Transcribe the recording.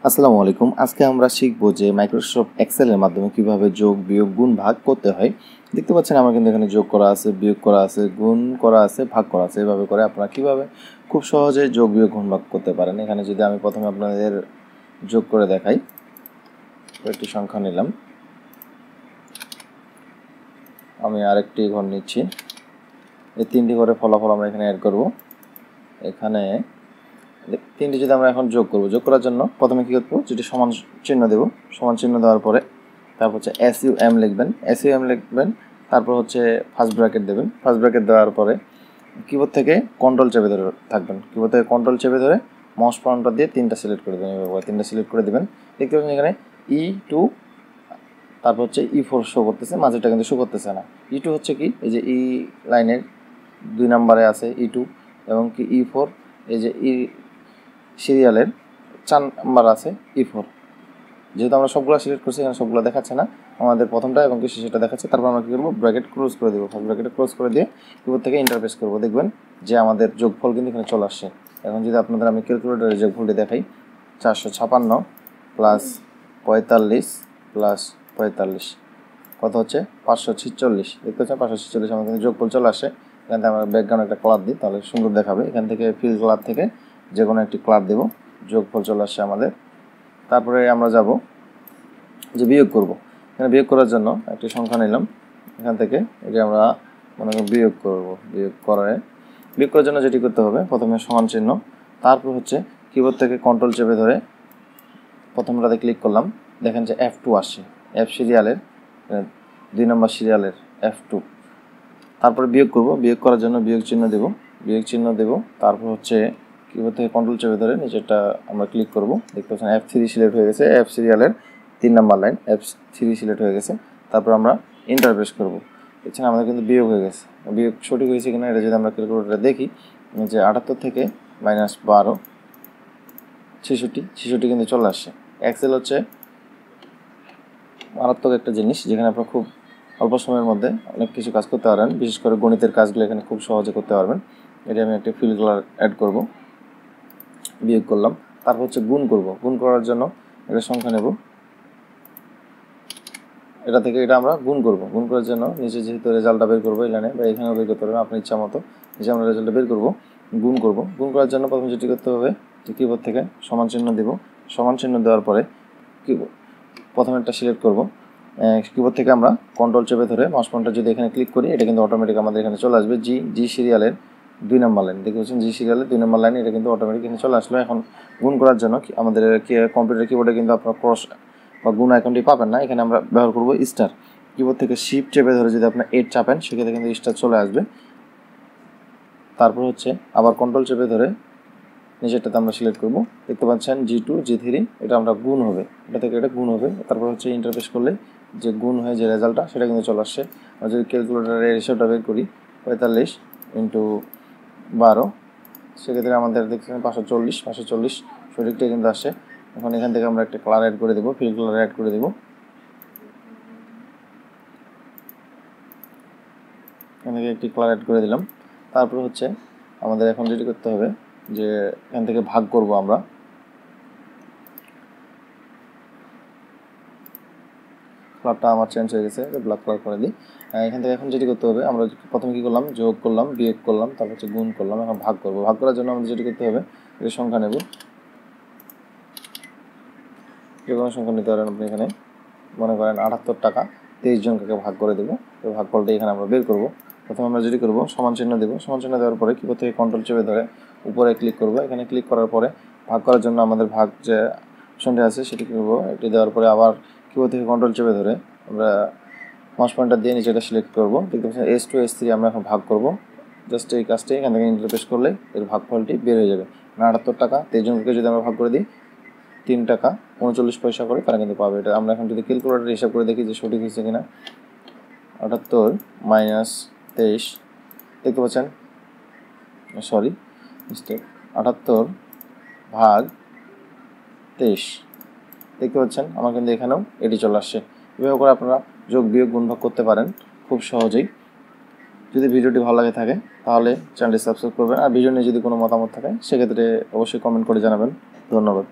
আসসালামু আলাইকুম। আজকে আমরা শিখব যে মাইক্রোসফট এক্সেলের মাধ্যমে কিভাবে যোগ, বিয়োগ, গুণ, ভাগ করতে হয়। দেখতে পাচ্ছেন আমার কিন্তু এখানে যোগ করা আছে, বিয়োগ করা আছে, গুণ করা আছে, ভাগ করা আছে। এভাবে করে আপনারা কিভাবে খুব সহজে যোগ, বিয়োগ, গুণ, ভাগ করতে পারেন। এখানে যদি আমি প্রথমে আপনাদের যোগ করে দেখাই, কয়েকটি সংখ্যা নিলাম, আমি আরেকটি ঘর নিচ্ছি। এই তিনটি ঘরে ফলাফল আমরা এখানে অ্যাড করব। এখানে তিনটি যদি আমরা এখন যোগ করব, যোগ করার জন্য প্রথমে কী করবো, যেটি সমান চিহ্ন দেব, সমান চিহ্ন দেওয়ার পরে তারপর হচ্ছে SUM লিখবেন, SUM লিখবেন, তারপর হচ্ছে ফার্স্ট ব্র্যাকেট দেবেন। ফার্স্ট ব্র্যাকেট দেওয়ার পরে কিবোর্ড থেকে কন্ট্রোল চেপে ধরে থাকবেন, কিবোর্ড থেকে কন্ট্রোল চেপে ধরে মাউস পয়েন্টার দিয়ে তিনটা সিলেক্ট করে দেবেন। এভাবে তিনটা সিলেক্ট করে দেবেন। দেখতে পাচ্ছেন এখানে E2, তারপর হচ্ছে E4 শো করতেছে, মাঝেটা কিন্তু শো করতেছে না। E2 হচ্ছে কি, এই যে ই লাইনের 2 নম্বরে আছে E2, এবং কি E4 এই যে সিরিয়ালের 4 নাম্বার আছে E4। যেহেতু আমরা সবগুলো সিলেক্ট করছি, এখানে সবগুলো দেখাচ্ছে না, আমাদের প্রথমটা এবং কি শেষটা দেখাচ্ছে। তারপর আমরা কী করবো, ব্র্যাকেট ক্লোজ করে দেবো। ফার্স্ট ব্র্যাকেটে ক্লোজ করে দিয়ে কিবোর্ড থেকে ইন্টারফেস করবো। দেখবেন যে আমাদের যোগফল কিন্তু এখানে চলে আসছে। এখন যদি আপনাদের আমি ক্যালকুলেটরের যোগফলটি দেখাই, 456 প্লাস 45 প্লাস 45 কত হচ্ছে 546। দেখতে পাচ্ছেন 546 আমার কিন্তু যোগফল চলে আসে। এখান থেকে আমরা ব্যাকগ্রাউন্ড একটা কালার দিই, তাহলে সুন্দর দেখাবে। এখান থেকে ফিল কালার থেকে যে কোনো একটি কালার দেবো, যোগফল চলে আসছে আমাদের। তারপরে আমরা যাব যে বিয়োগ করব। এখানে বিয়োগ করার জন্য একটি সংখ্যা নিলাম, এখান থেকে এই যে আমরা মনে করি বিয়োগ করব। বিয়োগ করার জন্য যেটি করতে হবে, প্রথমে সমান চিহ্ন, তারপর হচ্ছে কিবোর্ড থেকে কন্ট্রোল চেপে ধরে প্রথমটাতে ক্লিক করলাম। দেখেন যে F2 আসছে, F সিরিয়ালের 2 নম্বর সিরিয়ালের F2। তারপরে বিয়োগ করব। বিয়োগ করার জন্য বিয়োগ চিহ্ন দেব, তারপর হচ্ছে কিবোর্ড থেকে কন্ট্রোল চেপে ধরে নিচেরটা আমরা ক্লিক করব। দেখতে পাচ্ছেন F3 সিলেক্ট হয়ে গেছে, F সিরিয়ালের 3 নম্বর লাইন F3 সিলেক্ট হয়ে গেছে। তারপর আমরা এন্টার প্রেস করব। দেখছেন আমাদের কিন্তু বিয়োগ হয়ে গেছে। বিয়োগ সঠিক হয়েছে কিনা এটা যদি আমরা ক্যালকুলেটরে দেখি, যে 78 থেকে -12 66 কিন্তু চলে আসছে। এক্সেল হচ্ছে মারাত্মক একটা জিনিস, যেখানে আপনার খুব অল্প সময়ের মধ্যে অনেক কিছু কাজ করতে পারেন। বিশেষ করে গণিতের কাজগুলো এখানে খুব সহজে করতে পারবেন। এটা আমি একটা ফিল কালার অ্যাড করব। বিয়োগ করলাম, তারপর হচ্ছে গুণ করব। গুণ করার জন্য একটা সংখ্যা নেব, এটা থেকে এটা আমরা গুণ করব। গুণ করার জন্য নিচে যেহেতু রেজাল্টটা বের করবো, এই লাইনে বা এখানেও বের করতে পারবেন আপনার ইচ্ছা মতো। নিচে আমরা রেজাল্টটা বের করব, গুণ করব। গুণ করার জন্য প্রথমে যেটি করতে হবে, যে কিবোর্ড থেকে সমান চিহ্ন দেব। সমান চিহ্ন দেওয়ার পরে প্রথমে একটা সিলেক্ট করব। কিবোর্ড থেকে আমরা কন্ট্রোল চেপে ধরে মাউস পয়েন্টার যদি এখানে ক্লিক করি, এটা কিন্তু অটোমেটিক আমাদের এখানে চলে আসবে। জি সিরিয়ালের 2 নম্বর লাইন, দেখতে পাচ্ছেন জি সিরিয়ালের 2 নম্বর লাইন, এটা কিন্তু অটোমেটিক এখানে চলে আসলো। এখন গুণ করার জন্য আমাদের কম্পিউটার কিবোর্ডে কিন্তু আপনার ক্রস বা গুণ আইকনটি পাবেন না, এখানে আমরা ব্যবহার করব স্টার। কিবোর্ড থেকে শিফট চেপে ধরে যদি আপনার 8 চাপেন, সেক্ষেত্রে কিন্তু স্টার চলে আসবে। তারপর হচ্ছে আবার কন্ট্রোল চেপে ধরে নিচেরটাতে আমরা সিলেক্ট করব। দেখতে পাচ্ছেন G2 G3, এটা আমরা গুণ হবে, এটা থেকে এটা গুণ হবে। তারপর হচ্ছে ইন্টারফেস করলে যে গুণ হয়ে যে রেজাল্টটা, সেটা কিন্তু চলে আসছে। আর যদি ক্যালকুলেটারের হিসাবটা বের করি, 45 × 12, সেক্ষেত্রে আমাদের দেখছেন 540 সঠিকটাই কিন্তু আসছে। এখন এখান থেকে আমরা একটা কালার অ্যাড করে দেবো, ফিল কালার অ্যাড করে দেবো। এখান থেকে একটি কালার অ্যাড করে দিলাম। তারপর হচ্ছে আমাদের এখন যেটি করতে হবে, যে এখান থেকে ভাগ করব আমরা। কালারটা আমার চেঞ্জ হয়ে গেছে, ব্ল্যাক কালার করে দিই। এখান থেকে এখন যেটি করতে হবে, আমরা প্রথমে কী করলাম, যোগ করলাম, বিয়োগ করলাম, তারপর হচ্ছে গুণ করলাম। এখন ভাগ করব। ভাগ করার জন্য আমাদের যেটি করতে হবে, একটা সংখ্যা নেব, যে কোনো সংখ্যা নিতে পারেন আপনি। এখানে মনে করেন 78 টাকা 23 জনকে ভাগ করে দেবো। তো ভাগফলটা এখানে আমরা বের করব। প্রথমে আমরা যেটি করব, সমান চিহ্ন দেবো। সমান চিহ্ন দেওয়ার পরে কিবোর্ড থেকে কন্ট্রোল চেপে ধরে উপরে ক্লিক করব। এখানে ক্লিক করার পরে ভাগ করার জন্য আমাদের ভাগ যে অপশনটি আছে সেটি করব। এটি দেওয়ার পরে আবার কিবোর্ড থেকে কন্ট্রোল চেপে ধরে আমরা মাউস পয়েন্টার দিয়ে নিচেটা সিলেক্ট করব। দেখতে পাচ্ছেন S2 S3 আমরা এখন ভাগ করব। জাস্ট এই কাজটি এখান থেকে ইন্টারপ্রেস করলে এর ভাগফলটি বের হয়ে যাবে। 78 টাকা 23 জনকে যদি আমরা ভাগ করে দিই, 3 টাকা 39 পয়সা করে তারা কিন্তু পাবে। এটা আমরা এখন যদি ক্যালকুলেটর হিসাব করে দেখি যে সঠিক হয়েছে কিনা। 78 - 23, দেখতে পাচ্ছেন, সরি মিস্টেক, 78 ভাগ 23, দেখতে পাচ্ছেন আমার কিন্তু এখানেও এটি চলে আসছে। এভাবে করে আপনারা যোগ, বিয়োগ, গুণ, ভাগ করতে পারেন খুব সহজেই। যদি ভিডিওটি ভালো লাগে থাকে তাহলে চ্যানেলটি সাবস্ক্রাইব করবেন। আর ভিডিও নিয়ে যদি কোনো মতামত থাকে সেক্ষেত্রে অবশ্যই কমেন্ট করে জানাবেন। ধন্যবাদ।